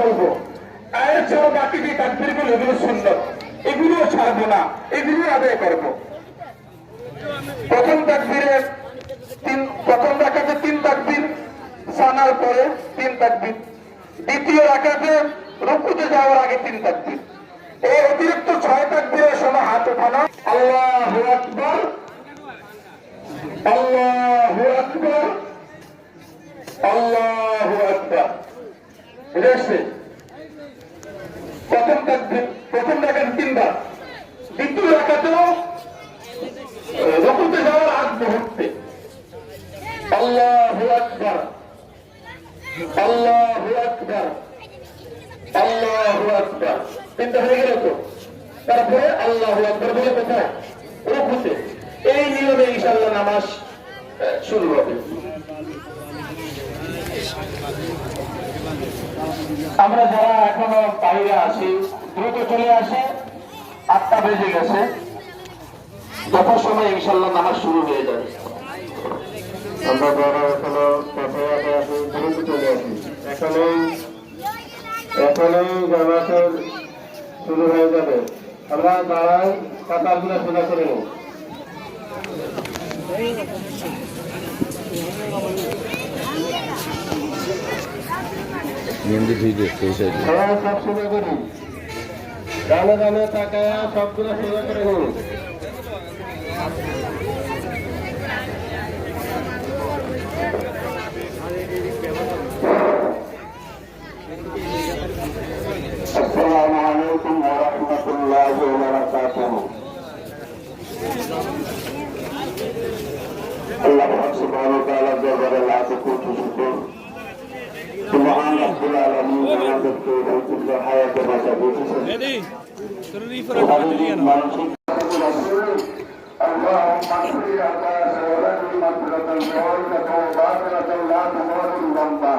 বলবো, আয়ের ছাড়া বাকি যে তাকবীরগুলো এগুলো সুন্নত, এগুলোও ছাড়বো না, এগুলো আদায় করবো। প্রথম রাকাতে 3 তাকবীর, সানার পরে 3 তাকবীর, দ্বিতীয় রাকাতে রুকুতে যাওয়ার আগে 3 তাকবীর। এই অতিরিক্ত 6 তাকবীরের সময় হাত ওঠানো, আল্লাহু আকবার, আল্লাহু আকবার, আল্লাহু আকবার। এটা আসছে প্রথম তাকবীর, প্রথম রাকাতে 3 বার, দ্বিতীয় রাকাতেও রুকুতে যাওয়ার আগ মুহূর্তে আল্লাহু আকবার, আল্লাহু আকবার, আল্লাহু আকবার। 3টা হয়ে গেল তো? তারপরে আল্লাহু আকবার বলে কোথায়? রুকুতে। এই নিয়মে ইনশাআল্লাহ নামাজ শুরু হবে। আমরা যারা এখনো বাইরে আছি দ্রুত চলে আসি, 8টা বেজে গেছে, যথাসময় ইনশাআল্লাহ নামাজ শুরু হয়ে যাবে। আমরা যারা এখনো কথাবার্তা আছি দ্রুত চলে আসি, এখনই জামাতের শুরু হয়ে যাবে। আমরা দাঁড়াই, কাতারগুলো সোজা করে নিই। সব সোজা করি, ডানে ডানে তাকায় সবগুলো সোজা করে নিই। আসসালামু আলাইকুম ওয়া রাহমাতুল্লাহি ওয়া বারাকাতুহু। আল্লাহ সুবহানাহু ওয়া তাআলা দরবারে লাখ কোটি শুকর। সুবহান রাব্বিল আলামিন, আমাদেরকে এই হায়াতে বাঁচা দিয়েছেন। اللهم اغفر لنا ذنوبنا وباطنة لا تغفر ذنبا